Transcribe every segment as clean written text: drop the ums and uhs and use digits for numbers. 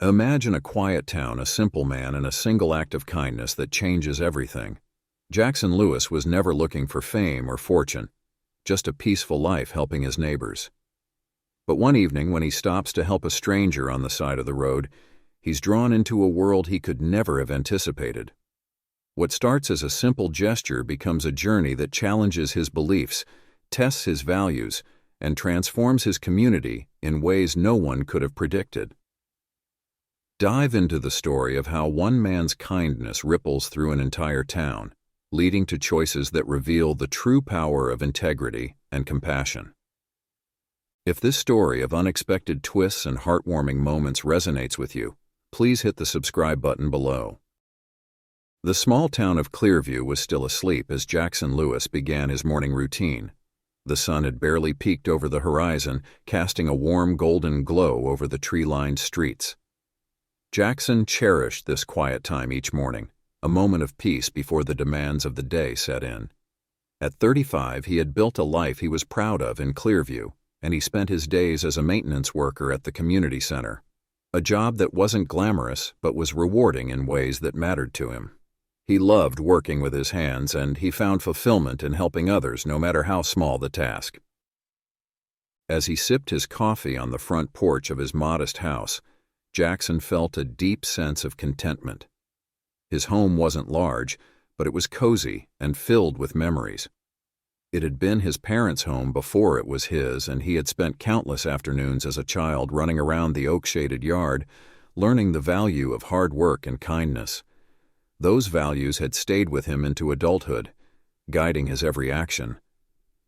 Imagine a quiet town, a simple man, and a single act of kindness that changes everything. Jackson Lewis was never looking for fame or fortune, just a peaceful life helping his neighbors. But one evening, when he stops to help a stranger on the side of the road, he's drawn into a world he could never have anticipated. What starts as a simple gesture becomes a journey that challenges his beliefs, tests his values, and transforms his community in ways no one could have predicted. Dive into the story of how one man's kindness ripples through an entire town, leading to choices that reveal the true power of integrity and compassion. If this story of unexpected twists and heartwarming moments resonates with you, please hit the subscribe button below. The small town of Clearview was still asleep as Jackson Lewis began his morning routine. The sun had barely peeked over the horizon, casting a warm golden glow over the tree-lined streets. Jackson cherished this quiet time each morning, a moment of peace before the demands of the day set in. At 35, he had built a life he was proud of in Clearview, and he spent his days as a maintenance worker at the community center, a job that wasn't glamorous but was rewarding in ways that mattered to him. He loved working with his hands, and he found fulfillment in helping others, no matter how small the task. As he sipped his coffee on the front porch of his modest house, Jackson felt a deep sense of contentment. His home wasn't large, but it was cozy and filled with memories. It had been his parents' home before it was his, and he had spent countless afternoons as a child running around the oak-shaded yard, learning the value of hard work and kindness. Those values had stayed with him into adulthood, guiding his every action.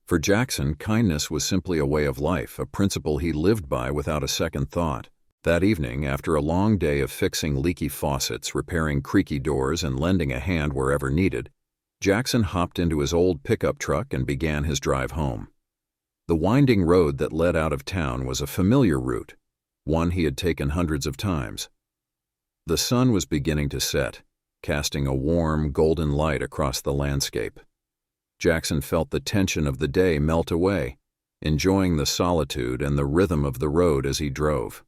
For Jackson, kindness was simply a way of life, a principle he lived by without a second thought. That evening, after a long day of fixing leaky faucets, repairing creaky doors, and lending a hand wherever needed, Jackson hopped into his old pickup truck and began his drive home. The winding road that led out of town was a familiar route, one he had taken hundreds of times. The sun was beginning to set, casting a warm, golden light across the landscape. Jackson felt the tension of the day melt away, enjoying the solitude and the rhythm of the road as he drove.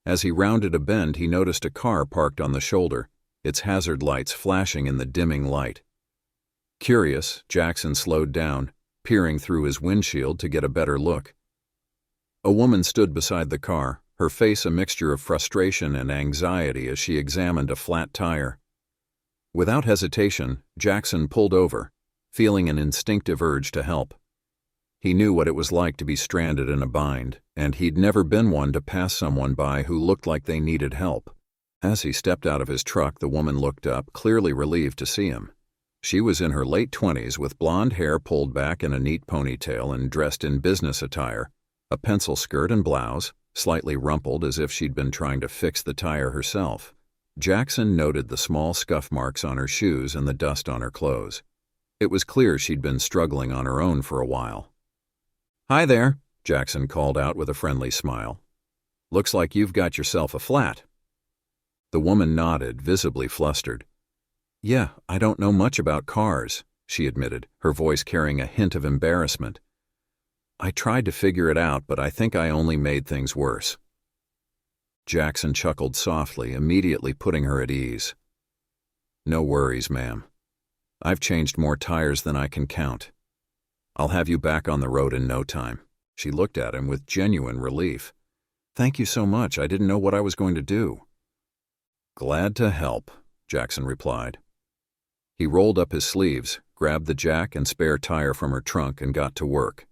As he rounded a bend, he noticed a car parked on the shoulder, its hazard lights flashing in the dimming light. Curious, Jackson slowed down, peering through his windshield to get a better look. A woman stood beside the car, her face a mixture of frustration and anxiety as she examined a flat tire. Without hesitation, Jackson pulled over, feeling an instinctive urge to help. He knew what it was like to be stranded in a bind, and he'd never been one to pass someone by who looked like they needed help. As he stepped out of his truck, the woman looked up, clearly relieved to see him. She was in her late 20s with blonde hair pulled back in a neat ponytail and dressed in business attire, a pencil skirt and blouse, slightly rumpled as if she'd been trying to fix the tire herself. Jackson noted the small scuff marks on her shoes and the dust on her clothes. It was clear she'd been struggling on her own for a while. "Hi there," Jackson called out with a friendly smile. "Looks like you've got yourself a flat." The woman nodded, visibly flustered. "Yeah, I don't know much about cars," she admitted, her voice carrying a hint of embarrassment. "I tried to figure it out, but I think I only made things worse." Jackson chuckled softly, immediately putting her at ease. "No worries, ma'am. I've changed more tires than I can count. I'll have you back on the road in no time." She looked at him with genuine relief. "Thank you so much. I didn't know what I was going to do." "Glad to help," Jackson replied. He rolled up his sleeves, grabbed the jack and spare tire from her trunk, and got to work.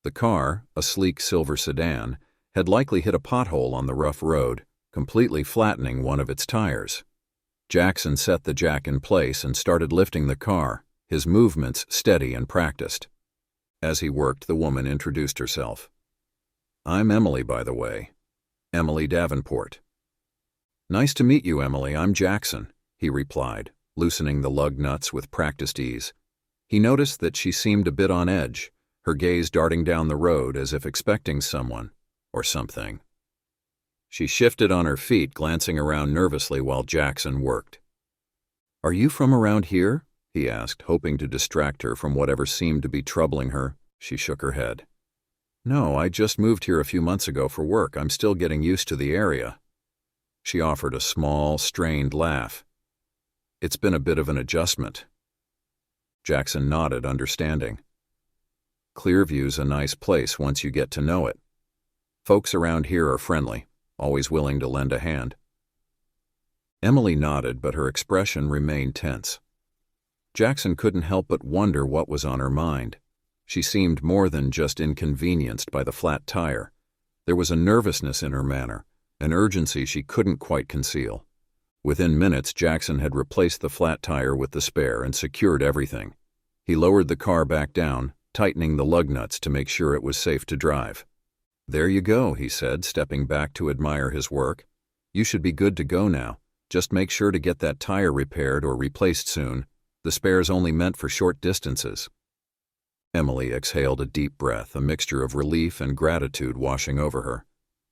The car, a sleek silver sedan, had likely hit a pothole on the rough road, completely flattening one of its tires. Jackson set the jack in place and started lifting the car, his movements steady and practiced. As he worked, the woman introduced herself. "I'm Emily, by the way. Emily Davenport." "Nice to meet you, Emily. I'm Jackson," he replied, loosening the lug nuts with practiced ease. He noticed that she seemed a bit on edge, her gaze darting down the road as if expecting someone or something. She shifted on her feet, glancing around nervously while Jackson worked. "Are you from around here?" he asked, hoping to distract her from whatever seemed to be troubling her. She shook her head. "No, I just moved here a few months ago for work. I'm still getting used to the area." She offered a small, strained laugh. "It's been a bit of an adjustment." Jackson nodded, understanding. "Clearview's a nice place once you get to know it. Folks around here are friendly, always willing to lend a hand." Emily nodded, but her expression remained tense. Jackson couldn't help but wonder what was on her mind. She seemed more than just inconvenienced by the flat tire. There was a nervousness in her manner, an urgency she couldn't quite conceal. Within minutes, Jackson had replaced the flat tire with the spare and secured everything. He lowered the car back down, tightening the lug nuts to make sure it was safe to drive. "There you go," he said, stepping back to admire his work. "You should be good to go now. Just make sure to get that tire repaired or replaced soon. The spare's only meant for short distances." Emily exhaled a deep breath, a mixture of relief and gratitude washing over her.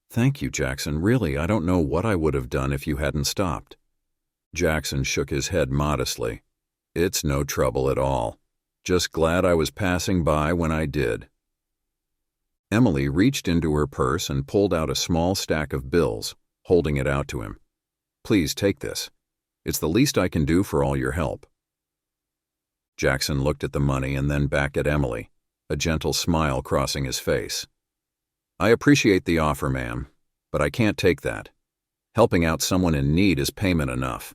"Thank you, Jackson. Really, I don't know what I would have done if you hadn't stopped." Jackson shook his head modestly. "It's no trouble at all. Just glad I was passing by when I did." Emily reached into her purse and pulled out a small stack of bills, holding it out to him. "Please take this. It's the least I can do for all your help." Jackson looked at the money and then back at Emily, a gentle smile crossing his face. "I appreciate the offer, ma'am, but I can't take that. Helping out someone in need is payment enough."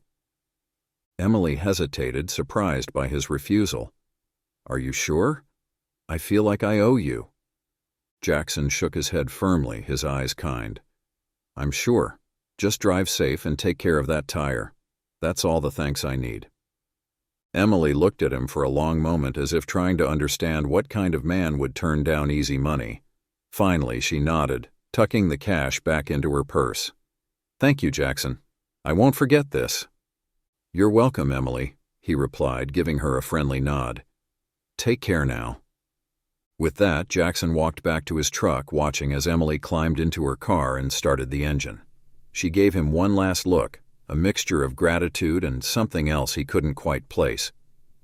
Emily hesitated, surprised by his refusal. "Are you sure? I feel like I owe you." Jackson shook his head firmly, his eyes kind. "I'm sure. Just drive safe and take care of that tire. That's all the thanks I need." Emily looked at him for a long moment as if trying to understand what kind of man would turn down easy money. Finally, she nodded, tucking the cash back into her purse. "Thank you, Jackson. I won't forget this." "You're welcome, Emily," he replied, giving her a friendly nod. "Take care now." With that, Jackson walked back to his truck, watching as Emily climbed into her car and started the engine. She gave him one last look, a mixture of gratitude and something else he couldn't quite place,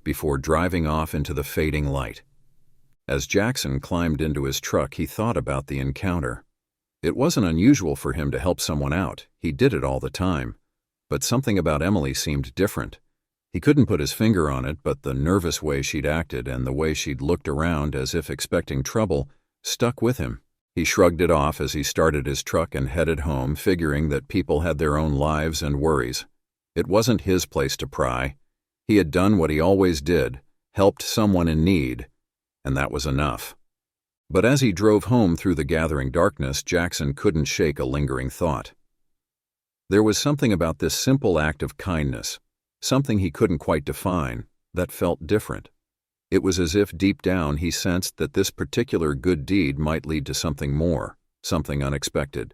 before driving off into the fading light. As Jackson climbed into his truck, he thought about the encounter. It wasn't unusual for him to help someone out. He did it all the time. But something about Emily seemed different. He couldn't put his finger on it, but the nervous way she'd acted and the way she'd looked around as if expecting trouble stuck with him. He shrugged it off as he started his truck and headed home, figuring that people had their own lives and worries. It wasn't his place to pry. He had done what he always did, helped someone in need, and that was enough. But as he drove home through the gathering darkness, Jackson couldn't shake a lingering thought. There was something about this simple act of kindness, something he couldn't quite define, that felt different. It was as if deep down he sensed that this particular good deed might lead to something more, something unexpected.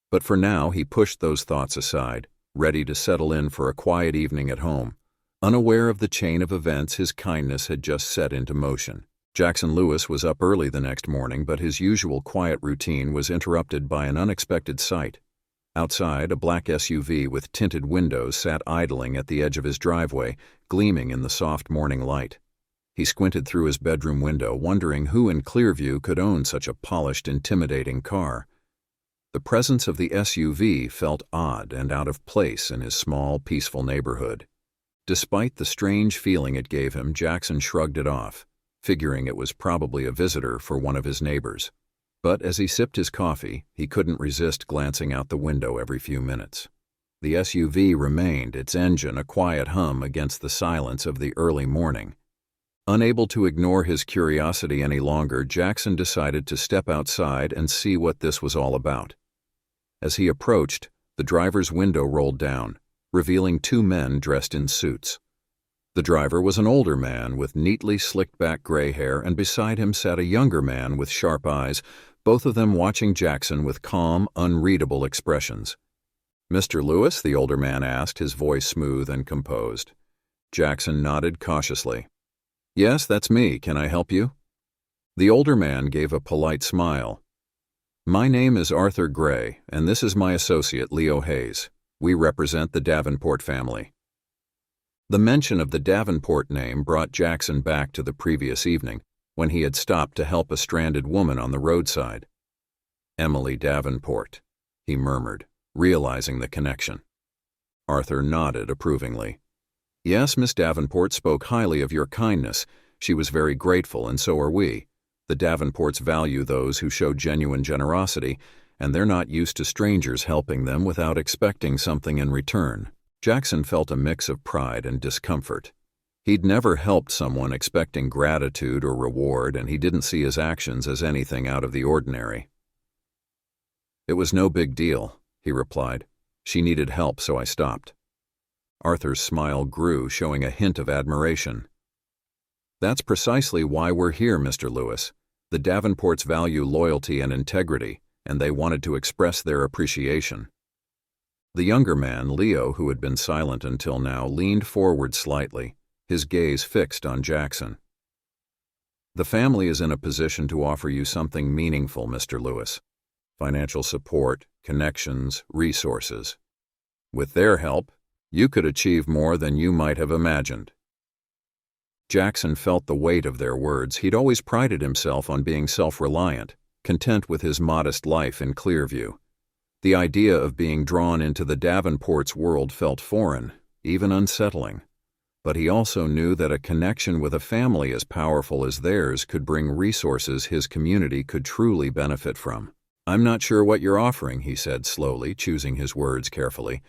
But for now he pushed those thoughts aside, ready to settle in for a quiet evening at home, unaware of the chain of events his kindness had just set into motion. Jackson Lewis was up early the next morning, but his usual quiet routine was interrupted by an unexpected sight. Outside, a black SUV with tinted windows sat idling at the edge of his driveway, gleaming in the soft morning light. He squinted through his bedroom window, wondering who in Clearview could own such a polished, intimidating car. The presence of the SUV felt odd and out of place in his small, peaceful neighborhood. Despite the strange feeling it gave him, Jackson shrugged it off, figuring it was probably a visitor for one of his neighbors. But as he sipped his coffee, he couldn't resist glancing out the window every few minutes. The SUV remained, its engine a quiet hum against the silence of the early morning. Unable to ignore his curiosity any longer, Jackson decided to step outside and see what this was all about. As he approached, the driver's window rolled down, revealing two men dressed in suits. The driver was an older man with neatly slicked-back gray hair, and beside him sat a younger man with sharp eyes, both of them watching Jackson with calm, unreadable expressions. "Mr. Lewis?" the older man asked, his voice smooth and composed. Jackson nodded cautiously. "Yes, that's me. Can I help you?" The older man gave a polite smile. "My name is Arthur Gray, and this is my associate, Leo Hayes. We represent the Davenport family." The mention of the Davenport name brought Jackson back to the previous evening, when he had stopped to help a stranded woman on the roadside. "Emily Davenport," he murmured, realizing the connection. Arthur nodded approvingly. Yes, Miss Davenport spoke highly of your kindness. She was very grateful, and so are we. The Davenports value those who show genuine generosity, and they're not used to strangers helping them without expecting something in return. Jackson felt a mix of pride and discomfort. He'd never helped someone expecting gratitude or reward, and he didn't see his actions as anything out of the ordinary. It was no big deal, he replied. She needed help, so I stopped. Arthur's smile grew, showing a hint of admiration. That's precisely why we're here, Mr. Lewis. The Davenports value loyalty and integrity, and they wanted to express their appreciation. The younger man, Leo, who had been silent until now, leaned forward slightly, his gaze fixed on Jackson. The family is in a position to offer you something meaningful, Mr. Lewis. Financial support, connections, resources. With their help, you could achieve more than you might have imagined. Jackson felt the weight of their words. He'd always prided himself on being self-reliant, content with his modest life in Clearview. The idea of being drawn into the Davenports' world felt foreign, even unsettling. But he also knew that a connection with a family as powerful as theirs could bring resources his community could truly benefit from. I'm not sure what you're offering, he said slowly, choosing his words carefully,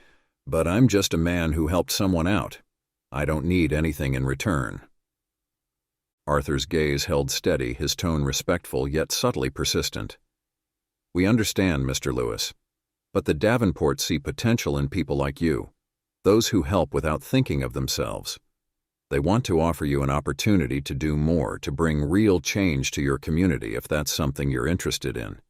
but I'm just a man who helped someone out. I don't need anything in return. Arthur's gaze held steady, his tone respectful yet subtly persistent. We understand, Mr. Lewis, but the Davenports see potential in people like you, those who help without thinking of themselves. They want to offer you an opportunity to do more, to bring real change to your community if that's something you're interested in.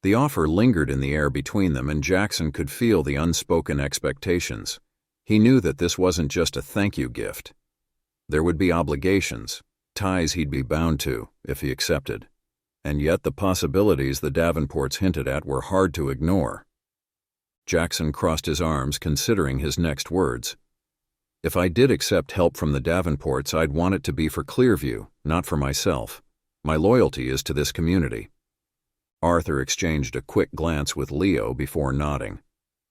The offer lingered in the air between them, and Jackson could feel the unspoken expectations. He knew that this wasn't just a thank you gift. There would be obligations, ties he'd be bound to if he accepted. And yet the possibilities the Davenports hinted at were hard to ignore. Jackson crossed his arms, considering his next words. If I did accept help from the Davenports, I'd want it to be for Clearview, not for myself. My loyalty is to this community. Arthur exchanged a quick glance with Leo before nodding.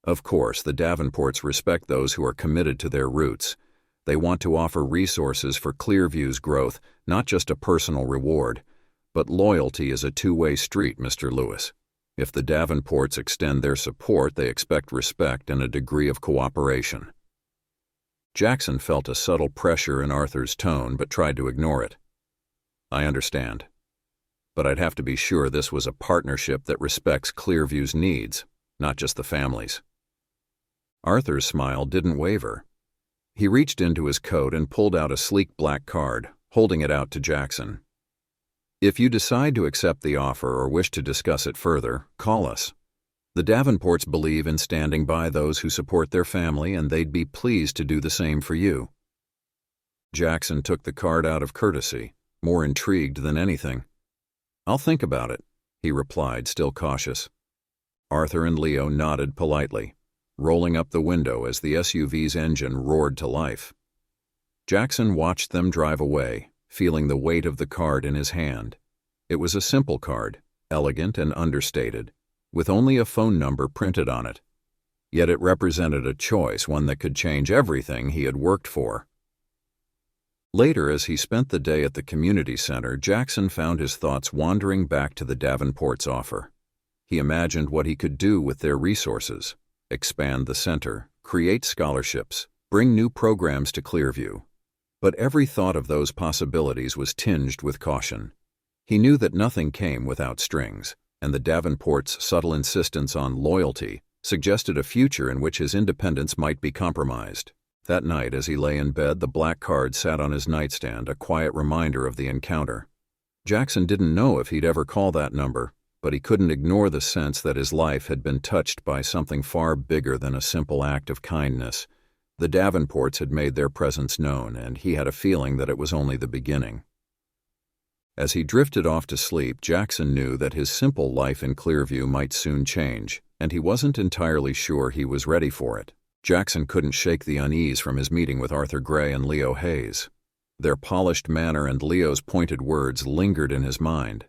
Of course, the Davenports respect those who are committed to their roots. They want to offer resources for Clearview's growth, not just a personal reward. But loyalty is a two-way street, Mr. Lewis. If the Davenports extend their support, they expect respect and a degree of cooperation. Jackson felt a subtle pressure in Arthur's tone, but tried to ignore it. I understand. But I'd have to be sure this was a partnership that respects Clearview's needs, not just the family's. Arthur's smile didn't waver. He reached into his coat and pulled out a sleek black card, holding it out to Jackson. If you decide to accept the offer or wish to discuss it further, call us. The Davenports believe in standing by those who support their family, and they'd be pleased to do the same for you. Jackson took the card out of courtesy, more intrigued than anything. I'll think about it, he replied, still cautious. Arthur and Leo nodded politely, rolling up the window as the SUV's engine roared to life. Jackson watched them drive away, feeling the weight of the card in his hand. It was a simple card, elegant and understated, with only a phone number printed on it. Yet it represented a choice, one that could change everything he had worked for. Later, as he spent the day at the community center, Jackson found his thoughts wandering back to the Davenports' offer. He imagined what he could do with their resources. Expand the center, create scholarships, bring new programs to Clearview. But every thought of those possibilities was tinged with caution. He knew that nothing came without strings, and the Davenports' subtle insistence on loyalty suggested a future in which his independence might be compromised. That night, as he lay in bed, the black card sat on his nightstand, a quiet reminder of the encounter. Jackson didn't know if he'd ever call that number, but he couldn't ignore the sense that his life had been touched by something far bigger than a simple act of kindness. The Davenports had made their presence known, and he had a feeling that it was only the beginning. As he drifted off to sleep, Jackson knew that his simple life in Clearview might soon change, and he wasn't entirely sure he was ready for it. Jackson couldn't shake the unease from his meeting with Arthur Gray and Leo Hayes. Their polished manner and Leo's pointed words lingered in his mind.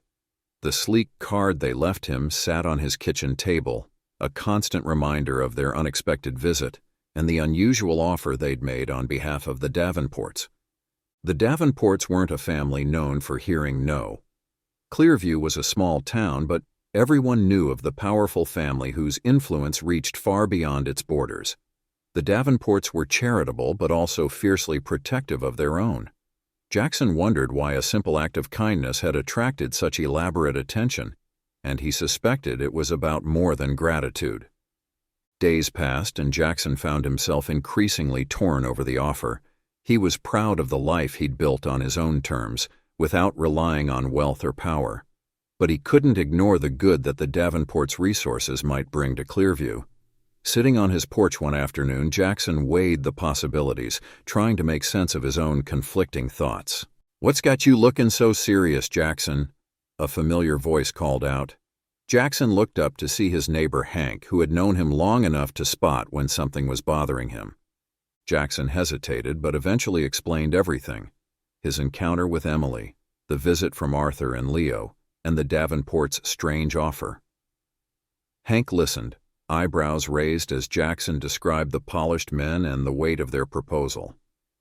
The sleek card they left him sat on his kitchen table, a constant reminder of their unexpected visit and the unusual offer they'd made on behalf of the Davenports. The Davenports weren't a family known for hearing no. Clearview was a small town, but everyone knew of the powerful family whose influence reached far beyond its borders. The Davenports were charitable but also fiercely protective of their own. Jackson wondered why a simple act of kindness had attracted such elaborate attention, and he suspected it was about more than gratitude. Days passed, and Jackson found himself increasingly torn over the offer. He was proud of the life he'd built on his own terms, without relying on wealth or power. But he couldn't ignore the good that the Davenports' resources might bring to Clearview. Sitting on his porch one afternoon, Jackson weighed the possibilities, trying to make sense of his own conflicting thoughts. "What's got you looking so serious, Jackson?" a familiar voice called out. Jackson looked up to see his neighbor Hank, who had known him long enough to spot when something was bothering him. Jackson hesitated, but eventually explained everything: his encounter with Emily, the visit from Arthur and Leo, and the Davenports' strange offer. Hank listened, eyebrows raised as Jackson described the polished men and the weight of their proposal.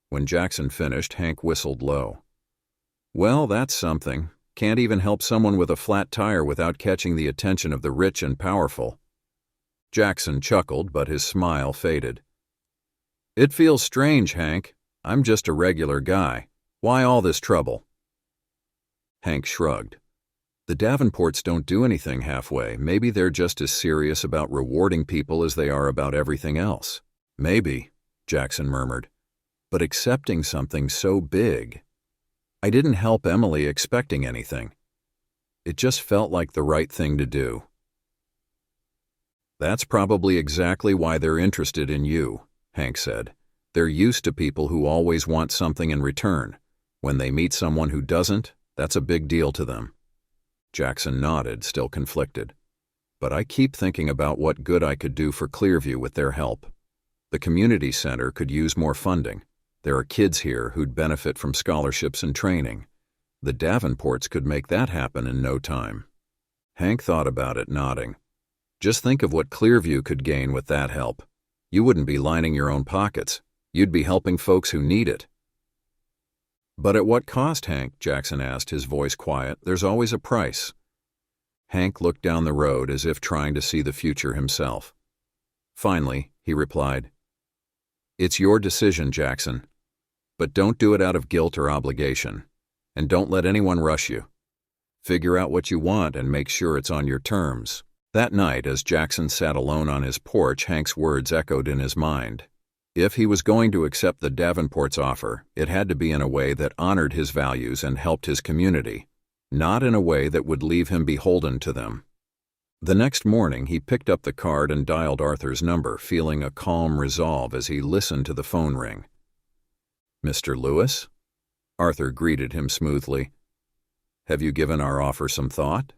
When Jackson finished, Hank whistled low. "Well, that's something. Can't even help someone with a flat tire without catching the attention of the rich and powerful." Jackson chuckled, but his smile faded. "It feels strange, Hank. I'm just a regular guy. Why all this trouble?" Hank shrugged. "The Davenports don't do anything halfway. Maybe they're just as serious about rewarding people as they are about everything else." "Maybe," Jackson murmured. "But accepting something so big. I didn't help Emily expecting anything. It just felt like the right thing to do." "That's probably exactly why they're interested in you," Hank said. "They're used to people who always want something in return. When they meet someone who doesn't, that's a big deal to them." Jackson nodded, still conflicted. "But I keep thinking about what good I could do for Clearview with their help. The community center could use more funding. There are kids here who'd benefit from scholarships and training. The Davenports could make that happen in no time." Hank thought about it, nodding. "Just think of what Clearview could gain with that help. You wouldn't be lining your own pockets. You'd be helping folks who need it." "But at what cost, Hank?" Jackson asked, his voice quiet. "There's always a price." Hank looked down the road as if trying to see the future himself. Finally, he replied, "It's your decision, Jackson. But don't do it out of guilt or obligation. And don't let anyone rush you. Figure out what you want and make sure it's on your terms." That night, as Jackson sat alone on his porch, Hank's words echoed in his mind. If he was going to accept the Davenports' offer, it had to be in a way that honored his values and helped his community, not in a way that would leave him beholden to them. The next morning, he picked up the card and dialed Arthur's number, feeling a calm resolve as he listened to the phone ring. "Mr. Lewis?" Arthur greeted him smoothly. "Have you given our offer some thought?"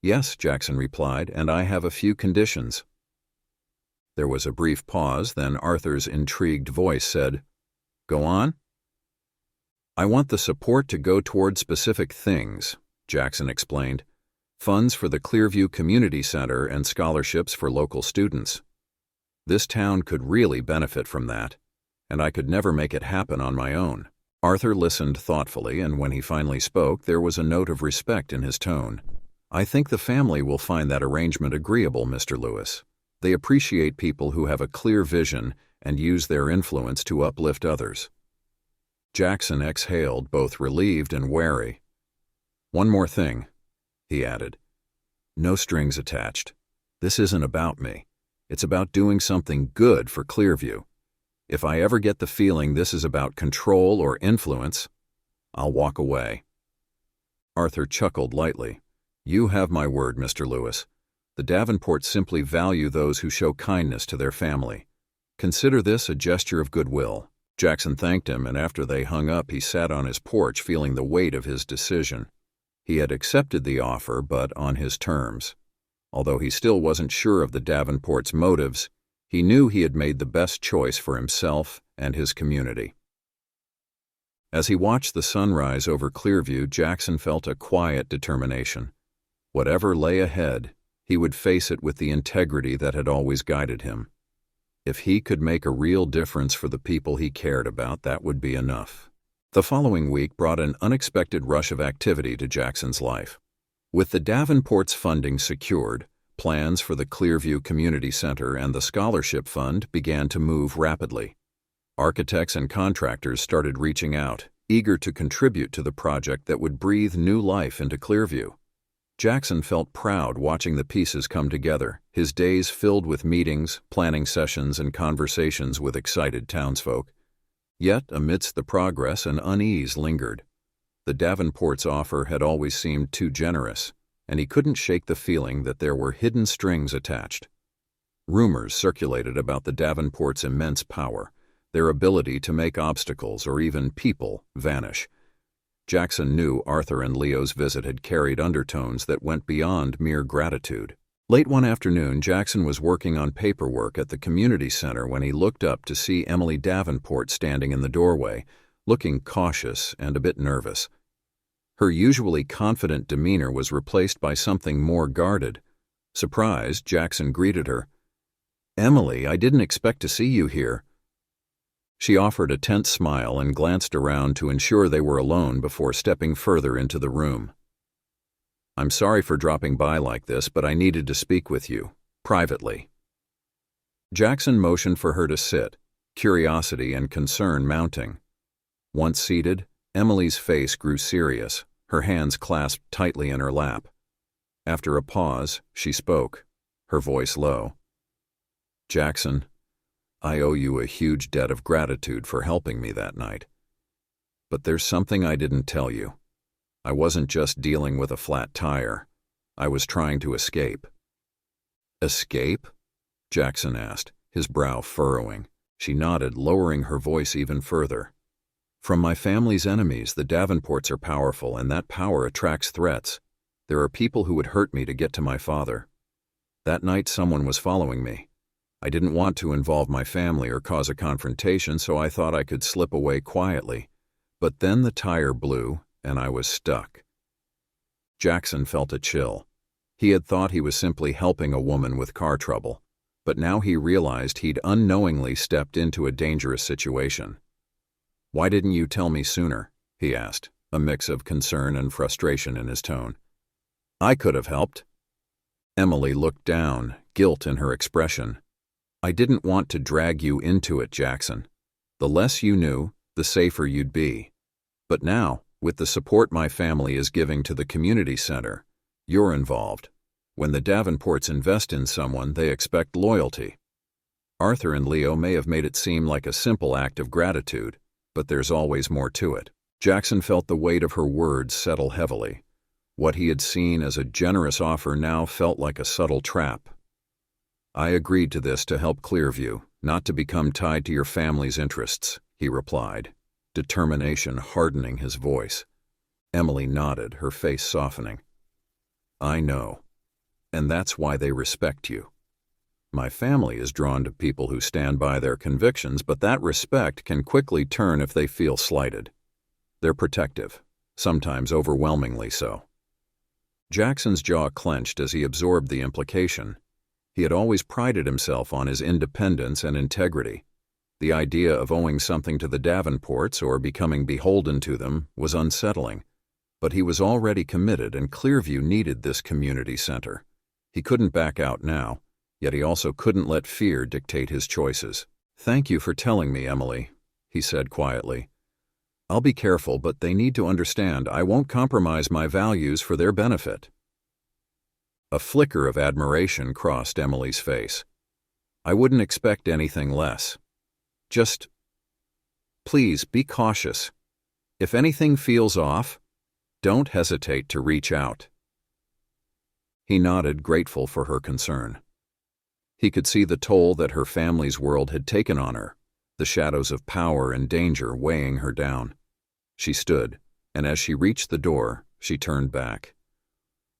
"Yes," Jackson replied, "and I have a few conditions." There was a brief pause, then Arthur's intrigued voice said, "Go on." "I want the support to go toward specific things," Jackson explained. "Funds for the Clearview Community Center and scholarships for local students. This town could really benefit from that, and I could never make it happen on my own." Arthur listened thoughtfully, and when he finally spoke, there was a note of respect in his tone. "I think the family will find that arrangement agreeable, Mr. Lewis. They appreciate people who have a clear vision and use their influence to uplift others." Jackson exhaled, both relieved and wary. "One more thing," he added. "No strings attached. This isn't about me. It's about doing something good for Clearview. If I ever get the feeling this is about control or influence, I'll walk away." Arthur chuckled lightly. "You have my word, Mr. Lewis. The Davenports simply value those who show kindness to their family. Consider this a gesture of goodwill." Jackson thanked him, and after they hung up, he sat on his porch feeling the weight of his decision. He had accepted the offer, but on his terms. Although he still wasn't sure of the Davenports' motives, he knew he had made the best choice for himself and his community. As he watched the sunrise over Clearview, Jackson felt a quiet determination. Whatever lay ahead, He would face it with the integrity that had always guided him. If he could make a real difference for the people he cared about, that would be enough. The following week brought an unexpected rush of activity to Jackson's life. With the Davenport's funding secured, plans for the Clearview Community Center and the Scholarship Fund began to move rapidly. Architects and contractors started reaching out, eager to contribute to the project that would breathe new life into Clearview. Jackson felt proud watching the pieces come together, his days filled with meetings, planning sessions, and conversations with excited townsfolk. Yet, amidst the progress, an unease lingered. The Davenports' offer had always seemed too generous, and he couldn't shake the feeling that there were hidden strings attached. Rumors circulated about the Davenports' immense power, their ability to make obstacles or even people vanish. Jackson knew Arthur and Leo's visit had carried undertones that went beyond mere gratitude. Late one afternoon, Jackson was working on paperwork at the community center when he looked up to see Emily Davenport standing in the doorway, looking cautious and a bit nervous. Her usually confident demeanor was replaced by something more guarded. Surprised, Jackson greeted her. "Emily, I didn't expect to see you here." She offered a tense smile and glanced around to ensure they were alone before stepping further into the room. "I'm sorry for dropping by like this, but I needed to speak with you, privately." Jackson motioned for her to sit, curiosity and concern mounting. Once seated, Emily's face grew serious, her hands clasped tightly in her lap. After a pause, she spoke, her voice low. "Jackson, I owe you a huge debt of gratitude for helping me that night. But there's something I didn't tell you. I wasn't just dealing with a flat tire. I was trying to escape." "Escape?" Jackson asked, his brow furrowing. She nodded, lowering her voice even further. "From my family's enemies, the Davenports are powerful, and that power attracts threats. There are people who would hurt me to get to my father. That night someone was following me. I didn't want to involve my family or cause a confrontation, so I thought I could slip away quietly. But then the tire blew, and I was stuck." Jackson felt a chill. He had thought he was simply helping a woman with car trouble, but now he realized he'd unknowingly stepped into a dangerous situation. "Why didn't you tell me sooner?" he asked, a mix of concern and frustration in his tone. "I could have helped." Emily looked down, guilt in her expression. "I didn't want to drag you into it, Jackson. The less you knew, the safer you'd be. But now, with the support my family is giving to the community center, you're involved. When the Davenports invest in someone, they expect loyalty. Arthur and Leo may have made it seem like a simple act of gratitude, but there's always more to it." Jackson felt the weight of her words settle heavily. What he had seen as a generous offer now felt like a subtle trap. "I agreed to this to help Clearview, not to become tied to your family's interests," he replied, determination hardening his voice. Emily nodded, her face softening. "I know. And that's why they respect you. My family is drawn to people who stand by their convictions, but that respect can quickly turn if they feel slighted. They're protective, sometimes overwhelmingly so." Jackson's jaw clenched as he absorbed the implication. He had always prided himself on his independence and integrity. The idea of owing something to the Davenports or becoming beholden to them was unsettling. But he was already committed, and Clearview needed this community center. He couldn't back out now, yet he also couldn't let fear dictate his choices. "Thank you for telling me, Emily," he said quietly. "I'll be careful, but they need to understand I won't compromise my values for their benefit." A flicker of admiration crossed Emily's face. "I wouldn't expect anything less. Just, please be cautious. If anything feels off, don't hesitate to reach out." He nodded, grateful for her concern. He could see the toll that her family's world had taken on her, the shadows of power and danger weighing her down. She stood, and as she reached the door, she turned back.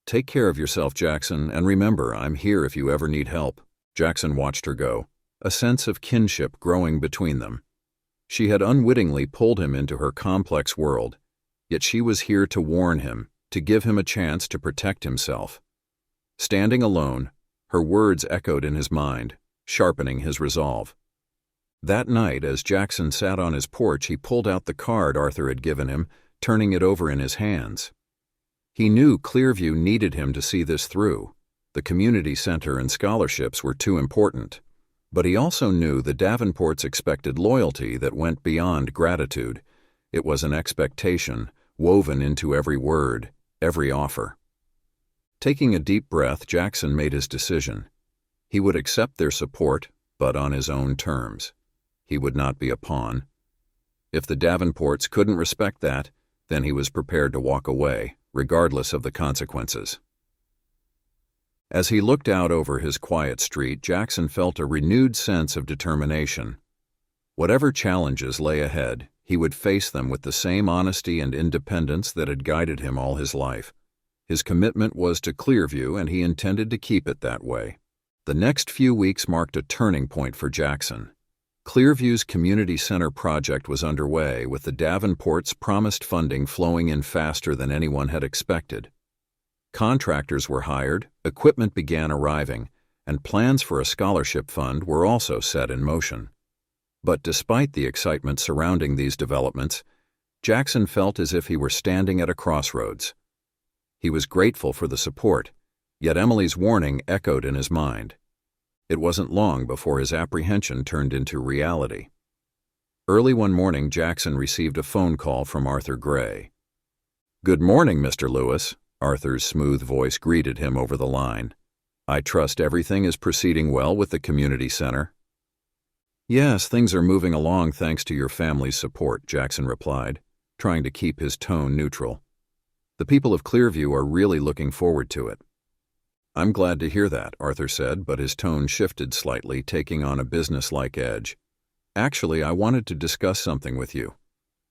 "Take care of yourself, Jackson, and remember, I'm here if you ever need help." Jackson watched her go, a sense of kinship growing between them. She had unwittingly pulled him into her complex world, yet she was here to warn him, to give him a chance to protect himself. Standing alone, her words echoed in his mind, sharpening his resolve. That night, as Jackson sat on his porch, he pulled out the card Arthur had given him, turning it over in his hands. He knew Clearview needed him to see this through. The community center and scholarships were too important. But he also knew the Davenports expected loyalty that went beyond gratitude. It was an expectation, woven into every word, every offer. Taking a deep breath, Jackson made his decision. He would accept their support, but on his own terms. He would not be a pawn. If the Davenports couldn't respect that, then he was prepared to walk away, regardless of the consequences. As he looked out over his quiet street, Jackson felt a renewed sense of determination. Whatever challenges lay ahead, he would face them with the same honesty and independence that had guided him all his life. His commitment was to Clearview, and he intended to keep it that way. The next few weeks marked a turning point for Jackson. Clearview's community center project was underway, with the Davenports' promised funding flowing in faster than anyone had expected. Contractors were hired, equipment began arriving, and plans for a scholarship fund were also set in motion. But despite the excitement surrounding these developments, Jackson felt as if he were standing at a crossroads. He was grateful for the support, yet Emily's warning echoed in his mind. It wasn't long before his apprehension turned into reality. Early one morning, Jackson received a phone call from Arthur Gray. "Good morning, Mr. Lewis," Arthur's smooth voice greeted him over the line. "I trust everything is proceeding well with the community center." "Yes, things are moving along thanks to your family's support," Jackson replied, trying to keep his tone neutral. "The people of Clearview are really looking forward to it." "I'm glad to hear that," Arthur said, but his tone shifted slightly, taking on a businesslike edge. "Actually, I wanted to discuss something with you.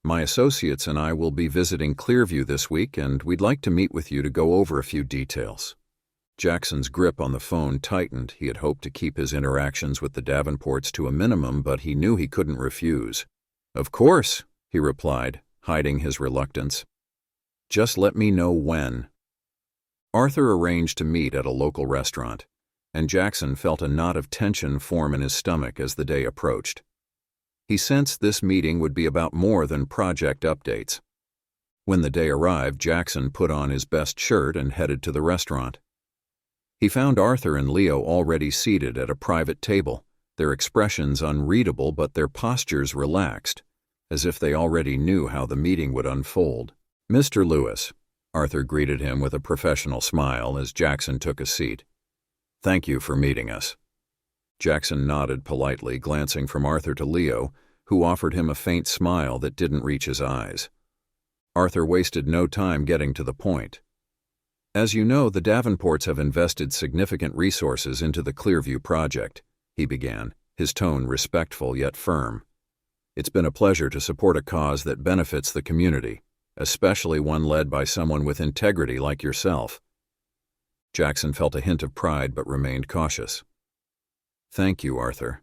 My associates and I will be visiting Clearview this week, and we'd like to meet with you to go over a few details." Jackson's grip on the phone tightened. He had hoped to keep his interactions with the Davenports to a minimum, but he knew he couldn't refuse. "Of course," he replied, hiding his reluctance. "Just let me know when." Arthur arranged to meet at a local restaurant, and Jackson felt a knot of tension form in his stomach as the day approached. He sensed this meeting would be about more than project updates. When the day arrived, Jackson put on his best shirt and headed to the restaurant. He found Arthur and Leo already seated at a private table, their expressions unreadable but their postures relaxed, as if they already knew how the meeting would unfold. "Mr. Lewis," Arthur greeted him with a professional smile as Jackson took a seat. "Thank you for meeting us." Jackson nodded politely, glancing from Arthur to Leo, who offered him a faint smile that didn't reach his eyes. Arthur wasted no time getting to the point. "As you know, the Davenports have invested significant resources into the Clearview project," he began, his tone respectful yet firm. "It's been a pleasure to support a cause that benefits the community, especially one led by someone with integrity like yourself." Jackson felt a hint of pride but remained cautious. "Thank you, Arthur.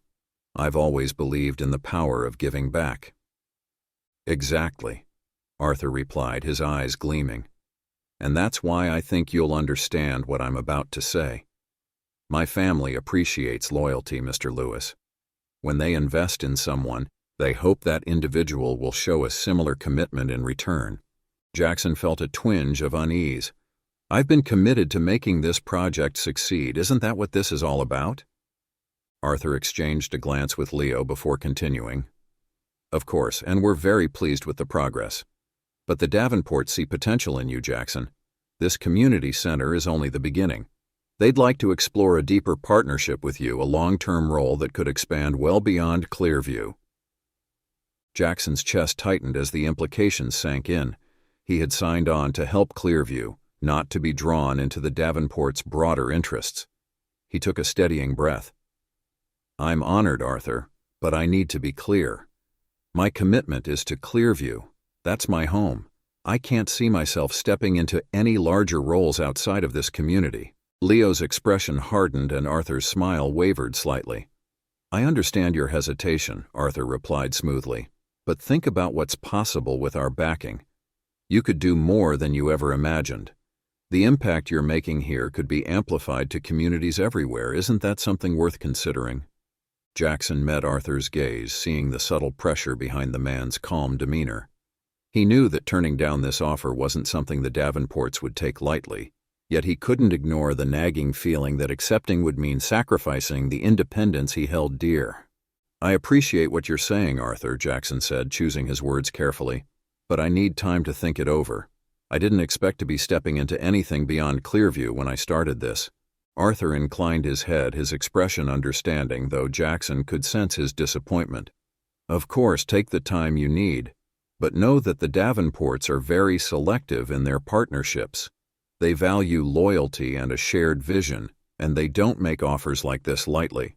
I've always believed in the power of giving back." "Exactly," Arthur replied, his eyes gleaming. "And that's why I think you'll understand what I'm about to say. My family appreciates loyalty, Mr. Lewis. When they invest in someone, they hope that individual will show a similar commitment in return." Jackson felt a twinge of unease. "I've been committed to making this project succeed. Isn't that what this is all about?" Arthur exchanged a glance with Leo before continuing. "Of course, and we're very pleased with the progress. But the Davenports see potential in you, Jackson. This community center is only the beginning. They'd like to explore a deeper partnership with you, a long-term role that could expand well beyond Clearview." Jackson's chest tightened as the implications sank in. He had signed on to help Clearview, not to be drawn into the Davenports' broader interests. He took a steadying breath. "I'm honored, Arthur, but I need to be clear. My commitment is to Clearview. That's my home. I can't see myself stepping into any larger roles outside of this community." Leo's expression hardened and Arthur's smile wavered slightly. "I understand your hesitation," Arthur replied smoothly, "but think about what's possible with our backing. You could do more than you ever imagined. The impact you're making here could be amplified to communities everywhere. Isn't that something worth considering? Jackson met Arthur's gaze, seeing the subtle pressure behind the man's calm demeanor. He knew that turning down this offer wasn't something the Davenports would take lightly, yet he couldn't ignore the nagging feeling that accepting would mean sacrificing the independence he held dear. "I appreciate what you're saying, Arthur," Jackson said, choosing his words carefully, "but I need time to think it over. I didn't expect to be stepping into anything beyond Clearview when I started this." Arthur inclined his head, his expression understanding, though Jackson could sense his disappointment. "Of course, take the time you need, but know that the Davenports are very selective in their partnerships. They value loyalty and a shared vision, and they don't make offers like this lightly."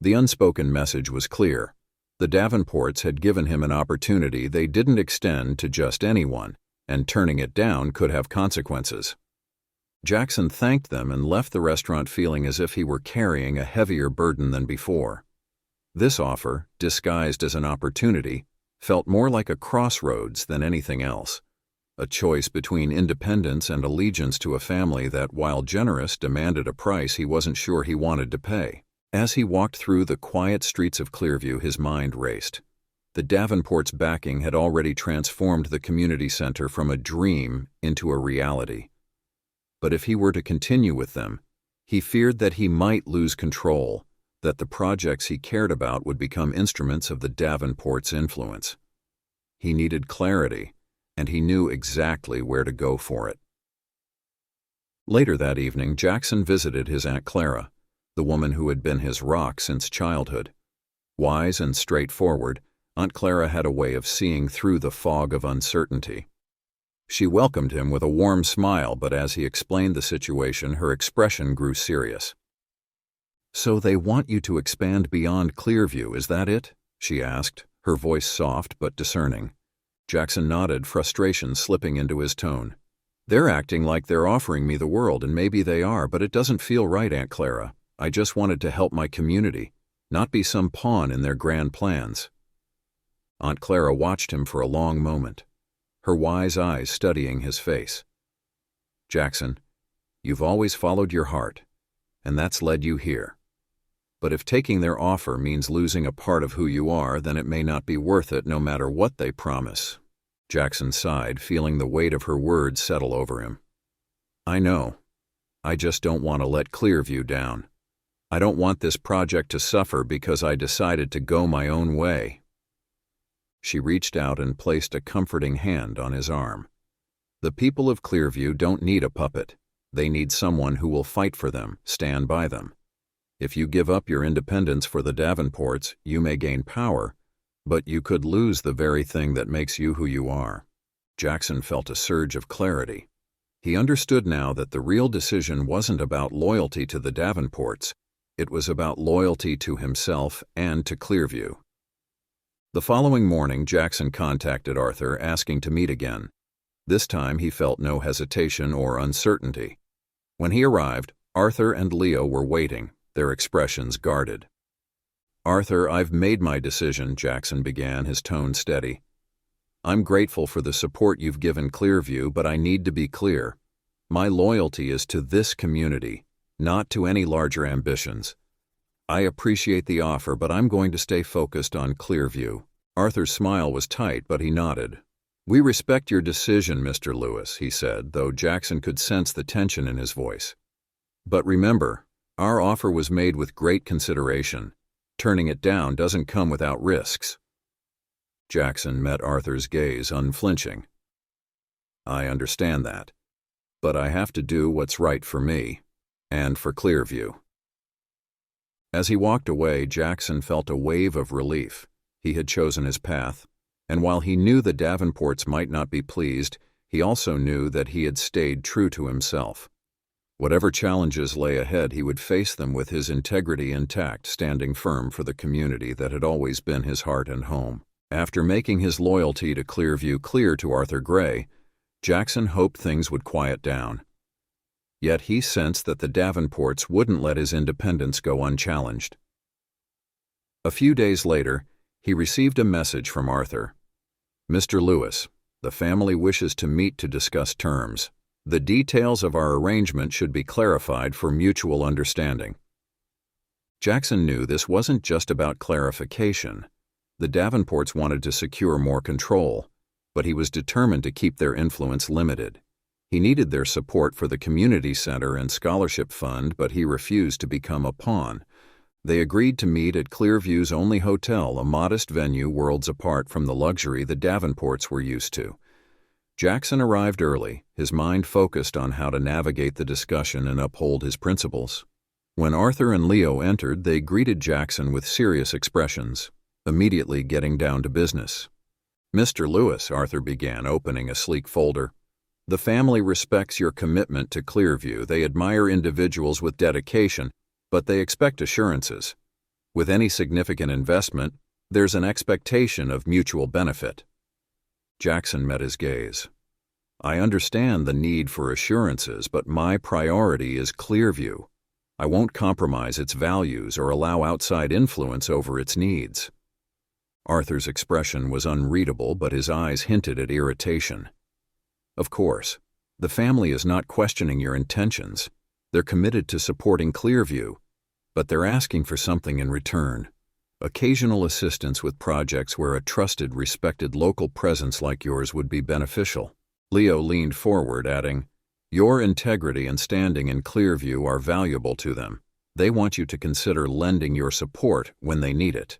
The unspoken message was clear. The Davenports had given him an opportunity they didn't extend to just anyone, and turning it down could have consequences. Jackson thanked them and left the restaurant feeling as if he were carrying a heavier burden than before. This offer, disguised as an opportunity, felt more like a crossroads than anything else. A choice between independence and allegiance to a family that, while generous, demanded a price he wasn't sure he wanted to pay. As he walked through the quiet streets of Clearview, his mind raced. The Davenports' backing had already transformed the community center from a dream into a reality. But if he were to continue with them, he feared that he might lose control, that the projects he cared about would become instruments of the Davenports' influence. He needed clarity, and he knew exactly where to go for it. Later that evening, Jackson visited his Aunt Clara, the woman who had been his rock since childhood. Wise and straightforward, Aunt Clara had a way of seeing through the fog of uncertainty. She welcomed him with a warm smile, but as he explained the situation, her expression grew serious. "So they want you to expand beyond Clearview, is that it?" she asked, her voice soft but discerning. Jackson nodded, frustration slipping into his tone. "They're acting like they're offering me the world, and maybe they are, but it doesn't feel right, Aunt Clara. I just wanted to help my community, not be some pawn in their grand plans." Aunt Clara watched him for a long moment, her wise eyes studying his face. "Jackson, you've always followed your heart, and that's led you here. But if taking their offer means losing a part of who you are, then it may not be worth it no matter what they promise." Jackson sighed, feeling the weight of her words settle over him. "I know. I just don't want to let Clearview down. I don't want this project to suffer because I decided to go my own way." She reached out and placed a comforting hand on his arm. "The people of Clearview don't need a puppet. They need someone who will fight for them, stand by them. If you give up your independence for the Davenports, you may gain power, but you could lose the very thing that makes you who you are." Jackson felt a surge of clarity. He understood now that the real decision wasn't about loyalty to the Davenports. It was about loyalty to himself and to Clearview. The following morning, Jackson contacted Arthur, asking to meet again. This time he felt no hesitation or uncertainty. When he arrived, Arthur and Leo were waiting, their expressions guarded. "Arthur, I've made my decision," Jackson began, his tone steady. "I'm grateful for the support you've given Clearview, but I need to be clear. My loyalty is to this community, not to any larger ambitions. I appreciate the offer, but I'm going to stay focused on Clearview." Arthur's smile was tight, but he nodded. "We respect your decision, Mr. Lewis," he said, though Jackson could sense the tension in his voice. "But remember, our offer was made with great consideration. Turning it down doesn't come without risks." Jackson met Arthur's gaze, unflinching. "I understand that, but I have to do what's right for me, and for Clearview." As he walked away, Jackson felt a wave of relief. He had chosen his path, and while he knew the Davenports might not be pleased, he also knew that he had stayed true to himself. Whatever challenges lay ahead, he would face them with his integrity intact, standing firm for the community that had always been his heart and home. After making his loyalty to Clearview clear to Arthur Gray, Jackson hoped things would quiet down. Yet he sensed that the Davenports wouldn't let his independence go unchallenged. A few days later, he received a message from Arthur. "Mr. Lewis, the family wishes to meet to discuss terms. The details of our arrangement should be clarified for mutual understanding." Jackson knew this wasn't just about clarification. The Davenports wanted to secure more control, but he was determined to keep their influence limited. He needed their support for the community center and scholarship fund, but he refused to become a pawn. They agreed to meet at Clearview's only hotel, a modest venue worlds apart from the luxury the Davenports were used to. Jackson arrived early, his mind focused on how to navigate the discussion and uphold his principles. When Arthur and Leo entered, they greeted Jackson with serious expressions, immediately getting down to business. "Mr. Lewis," Arthur began, opening a sleek folder, "the family respects your commitment to Clearview. They admire individuals with dedication, but they expect assurances. With any significant investment, there's an expectation of mutual benefit." Jackson met his gaze. "I understand the need for assurances, but my priority is Clearview. I won't compromise its values or allow outside influence over its needs." Arthur's expression was unreadable, but his eyes hinted at irritation. "Of course, the family is not questioning your intentions. They're committed to supporting Clearview, but they're asking for something in return. Occasional assistance with projects where a trusted, respected local presence like yours would be beneficial." Leo leaned forward, adding, "Your integrity and standing in Clearview are valuable to them. They want you to consider lending your support when they need it."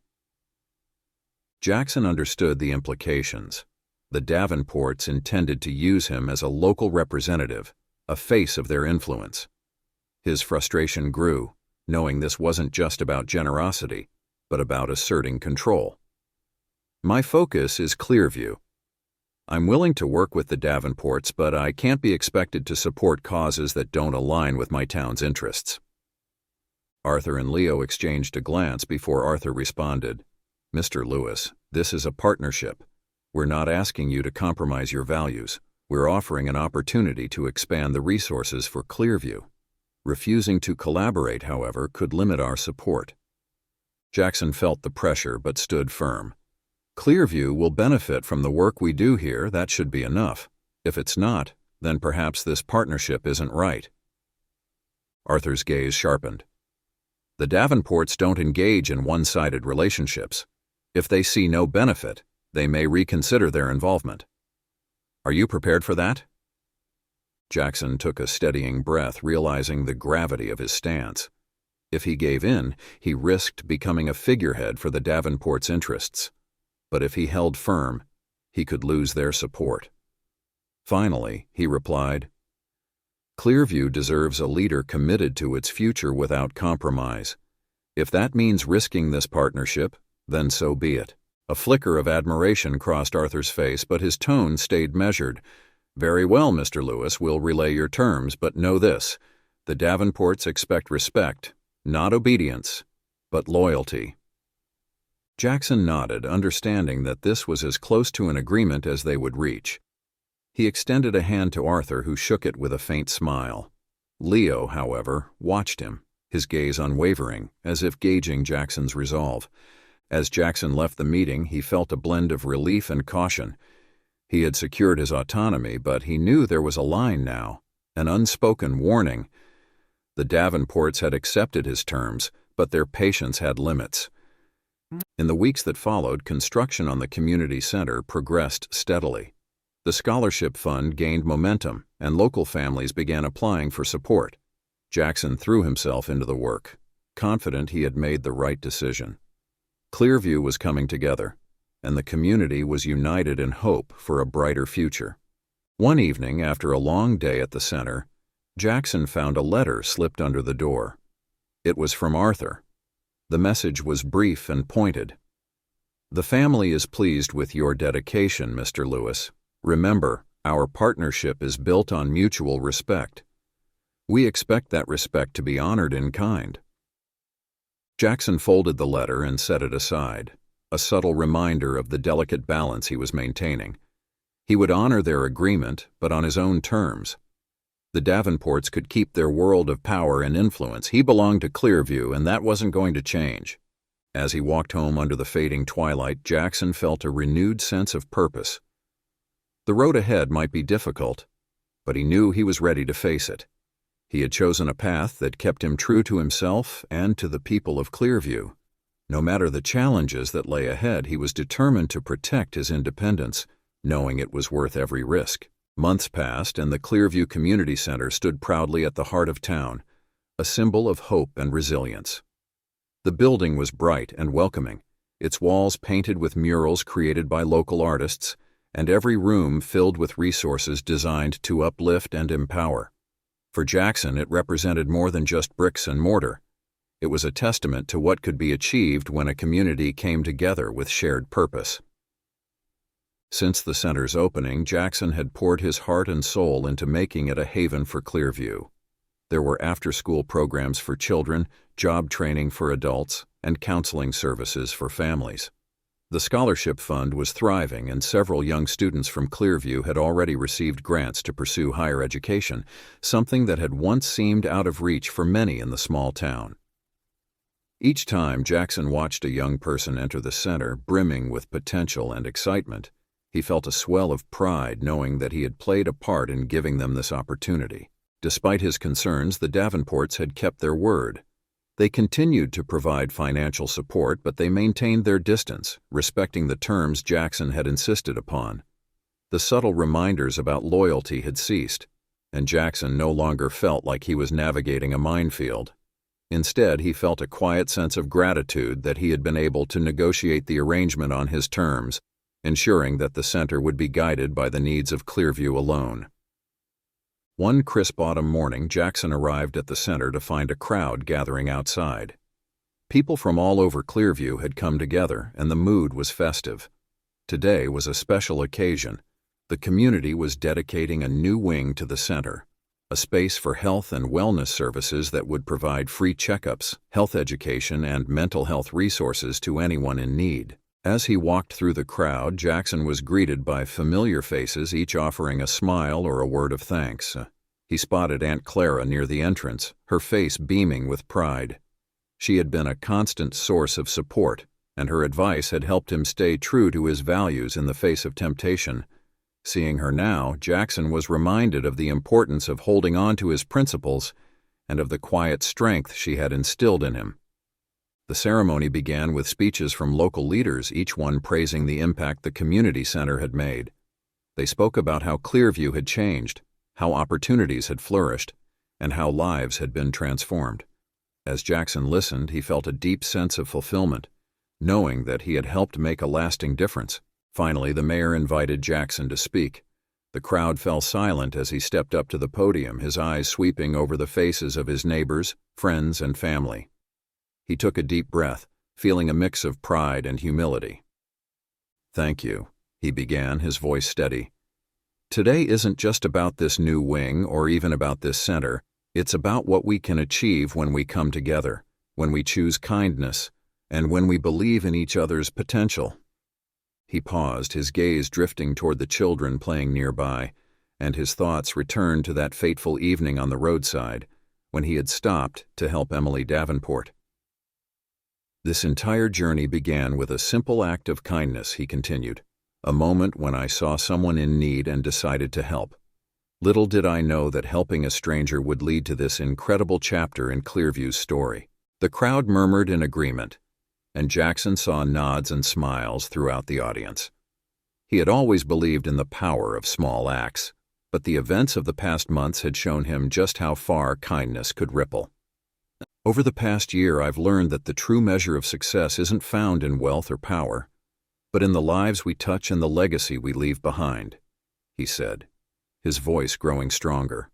Jackson understood the implications. The Davenports intended to use him as a local representative, a face of their influence. His frustration grew, knowing this wasn't just about generosity, but about asserting control. "My focus is Clearview. I'm willing to work with the Davenports, but I can't be expected to support causes that don't align with my town's interests." Arthur and Leo exchanged a glance before Arthur responded, "Mr. Lewis, this is a partnership. We're not asking you to compromise your values. We're offering an opportunity to expand the resources for Clearview. Refusing to collaborate, however, could limit our support." Jackson felt the pressure but stood firm. "Clearview will benefit from the work we do here. That should be enough. If it's not, then perhaps this partnership isn't right." Arthur's gaze sharpened. "The Davenports don't engage in one-sided relationships. If they see no benefit, they may reconsider their involvement. Are you prepared for that?" Jackson took a steadying breath, realizing the gravity of his stance. If he gave in, he risked becoming a figurehead for the Davenports' interests. But if he held firm, he could lose their support. Finally, he replied, "Clearview deserves a leader committed to its future without compromise. If that means risking this partnership, then so be it." A flicker of admiration crossed Arthur's face, but his tone stayed measured. "Very well, Mr. Lewis, we'll relay your terms, but know this: the Davenports expect respect, not obedience, but loyalty." Jackson nodded, understanding that this was as close to an agreement as they would reach. He extended a hand to Arthur, who shook it with a faint smile. Leo, however, watched him, his gaze unwavering, as if gauging Jackson's resolve. As Jackson left the meeting, he felt a blend of relief and caution. He had secured his autonomy, but he knew there was a line now, an unspoken warning. The Davenports had accepted his terms, but their patience had limits. In the weeks that followed, construction on the community center progressed steadily. The scholarship fund gained momentum, and local families began applying for support. Jackson threw himself into the work, confident he had made the right decision. Clearview was coming together, and the community was united in hope for a brighter future. One evening, after a long day at the center, Jackson found a letter slipped under the door. It was from Arthur. The message was brief and pointed. "The family is pleased with your dedication, Mr. Lewis. Remember, our partnership is built on mutual respect. We expect that respect to be honored in kind." Jackson folded the letter and set it aside, a subtle reminder of the delicate balance he was maintaining. He would honor their agreement, but on his own terms. The Davenports could keep their world of power and influence. He belonged to Clearview, and that wasn't going to change. As he walked home under the fading twilight, Jackson felt a renewed sense of purpose. The road ahead might be difficult, but he knew he was ready to face it. He had chosen a path that kept him true to himself and to the people of Clearview. No matter the challenges that lay ahead, he was determined to protect his independence, knowing it was worth every risk. Months passed, and the Clearview Community Center stood proudly at the heart of town, a symbol of hope and resilience. The building was bright and welcoming, its walls painted with murals created by local artists, and every room filled with resources designed to uplift and empower. For Jackson, it represented more than just bricks and mortar. It was a testament to what could be achieved when a community came together with shared purpose. Since the center's opening, Jackson had poured his heart and soul into making it a haven for Clearview. There were after-school programs for children, job training for adults, and counseling services for families. The scholarship fund was thriving, and several young students from Clearview had already received grants to pursue higher education, something that had once seemed out of reach for many in the small town. Each time Jackson watched a young person enter the center, brimming with potential and excitement, he felt a swell of pride knowing that he had played a part in giving them this opportunity. Despite his concerns, the Davenports had kept their word. They continued to provide financial support, but they maintained their distance, respecting the terms Jackson had insisted upon. The subtle reminders about loyalty had ceased, and Jackson no longer felt like he was navigating a minefield. Instead, he felt a quiet sense of gratitude that he had been able to negotiate the arrangement on his terms, ensuring that the center would be guided by the needs of Clearview alone. One crisp autumn morning, Jackson arrived at the center to find a crowd gathering outside. People from all over Clearview had come together, and the mood was festive. Today was a special occasion. The community was dedicating a new wing to the center, a space for health and wellness services that would provide free checkups, health education, and mental health resources to anyone in need. As he walked through the crowd, Jackson was greeted by familiar faces, each offering a smile or a word of thanks. He spotted Aunt Clara near the entrance, her face beaming with pride. She had been a constant source of support, and her advice had helped him stay true to his values in the face of temptation. Seeing her now, Jackson was reminded of the importance of holding on to his principles and of the quiet strength she had instilled in him. The ceremony began with speeches from local leaders, each one praising the impact the community center had made. They spoke about how Clearview had changed, how opportunities had flourished, and how lives had been transformed. As Jackson listened, he felt a deep sense of fulfillment, knowing that he had helped make a lasting difference. Finally, the mayor invited Jackson to speak. The crowd fell silent as he stepped up to the podium, his eyes sweeping over the faces of his neighbors, friends, and family. He took a deep breath, feeling a mix of pride and humility. "Thank you," he began, his voice steady. "Today isn't just about this new wing or even about this center. It's about what we can achieve when we come together, when we choose kindness, and when we believe in each other's potential." He paused, his gaze drifting toward the children playing nearby, and his thoughts returned to that fateful evening on the roadside, when he had stopped to help Emily Davenport. "This entire journey began with a simple act of kindness," he continued, "a moment when I saw someone in need and decided to help. Little did I know that helping a stranger would lead to this incredible chapter in Clearview's story." The crowd murmured in agreement, and Jackson saw nods and smiles throughout the audience. He had always believed in the power of small acts, but the events of the past months had shown him just how far kindness could ripple. "Over the past year, I've learned that the true measure of success isn't found in wealth or power, but in the lives we touch and the legacy we leave behind," he said, his voice growing stronger.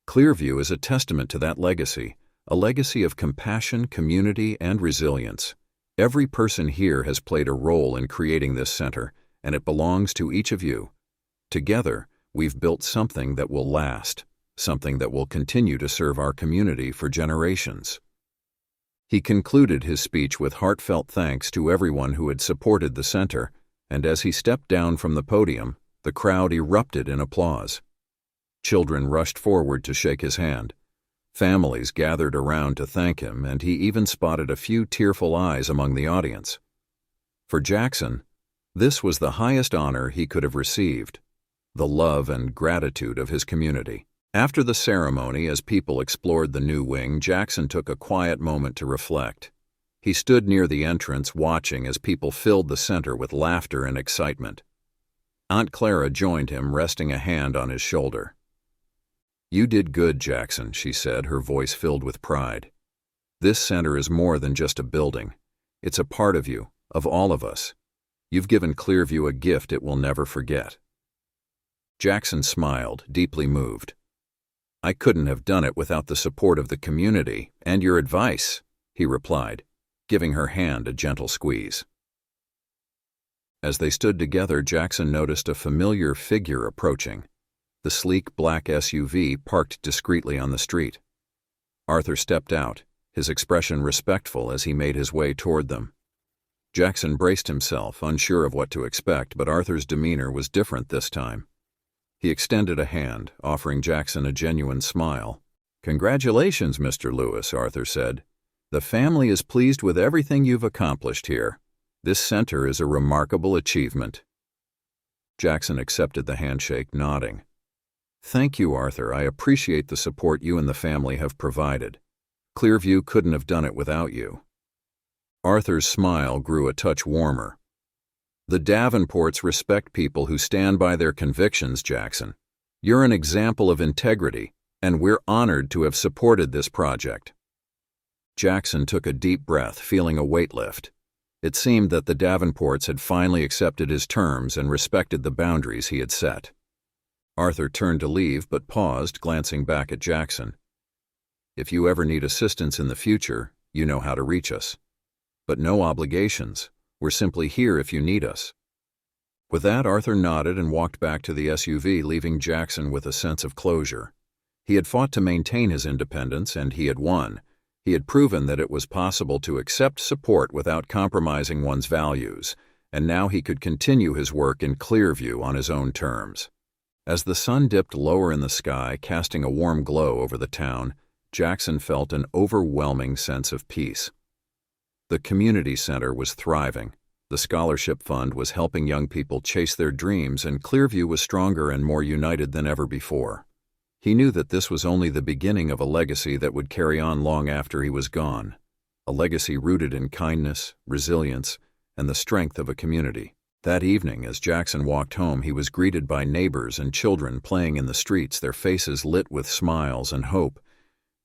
Clearview is a testament to that legacy, a legacy of compassion, community, and resilience. Every person here has played a role in creating this center, and it belongs to each of you. Together, we've built something that will last, something that will continue to serve our community for generations. He concluded his speech with heartfelt thanks to everyone who had supported the center, and as he stepped down from the podium, the crowd erupted in applause. Children rushed forward to shake his hand. Families gathered around to thank him, and he even spotted a few tearful eyes among the audience. For Jackson, this was the highest honor he could have received. the love and gratitude of his community. After the ceremony, as people explored the new wing, Jackson took a quiet moment to reflect. He stood near the entrance, watching as people filled the center with laughter and excitement. Aunt Clara joined him, resting a hand on his shoulder. "You did good, Jackson," she said, her voice filled with pride. "This center is more than just a building. It's a part of you, of all of us. You've given Clearview a gift it will never forget." Jackson smiled, deeply moved. "I couldn't have done it without the support of the community and your advice," he replied, giving her hand a gentle squeeze. As they stood together, Jackson noticed a familiar figure approaching, the sleek black SUV parked discreetly on the street. Arthur stepped out, his expression respectful as he made his way toward them. Jackson braced himself, unsure of what to expect, but Arthur's demeanor was different this time. He extended a hand, offering Jackson a genuine smile. "Congratulations, Mr. Lewis," Arthur said. "The family is pleased with everything you've accomplished here. This center is a remarkable achievement." Jackson accepted the handshake, nodding. "Thank you, Arthur. I appreciate the support you and the family have provided. Clearview couldn't have done it without you." Arthur's smile grew a touch warmer. "The Davenports respect people who stand by their convictions, Jackson. You're an example of integrity, and we're honored to have supported this project." Jackson took a deep breath, feeling a weight lift. It seemed that the Davenports had finally accepted his terms and respected the boundaries he had set. Arthur turned to leave, but paused, glancing back at Jackson. "If you ever need assistance in the future, you know how to reach us. But no obligations. We're simply here if you need us." With that, Arthur nodded and walked back to the SUV, leaving Jackson with a sense of closure. He had fought to maintain his independence, and he had won. He had proven that it was possible to accept support without compromising one's values, and now he could continue his work in Clearview on his own terms. As the sun dipped lower in the sky, casting a warm glow over the town, Jackson felt an overwhelming sense of peace. The community center was thriving. The scholarship fund was helping young people chase their dreams, and Clearview was stronger and more united than ever before. He knew that this was only the beginning of a legacy that would carry on long after he was gone, a legacy rooted in kindness, resilience, and the strength of a community. That evening, as Jackson walked home, he was greeted by neighbors and children playing in the streets, their faces lit with smiles and hope.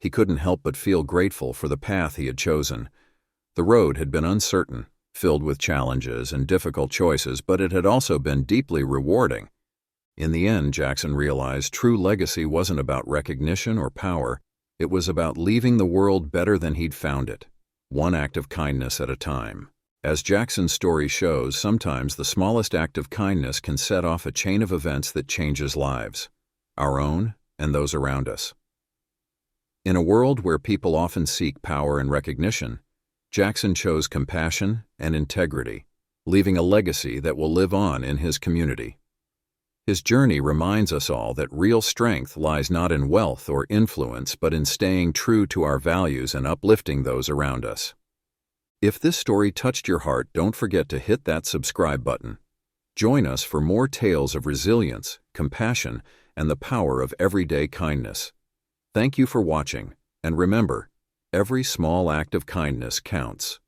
He couldn't help but feel grateful for the path he had chosen. The road had been uncertain, filled with challenges and difficult choices, but it had also been deeply rewarding. In the end, Jackson realized true legacy wasn't about recognition or power. It was about leaving the world better than he'd found it, one act of kindness at a time. As Jackson's story shows, sometimes the smallest act of kindness can set off a chain of events that changes lives, our own and those around us. In a world where people often seek power and recognition, Jackson chose compassion and integrity, leaving a legacy that will live on in his community. His journey reminds us all that real strength lies not in wealth or influence, but in staying true to our values and uplifting those around us. If this story touched your heart, don't forget to hit that subscribe button. Join us for more tales of resilience, compassion, and the power of everyday kindness. Thank you for watching, and remember, every small act of kindness counts.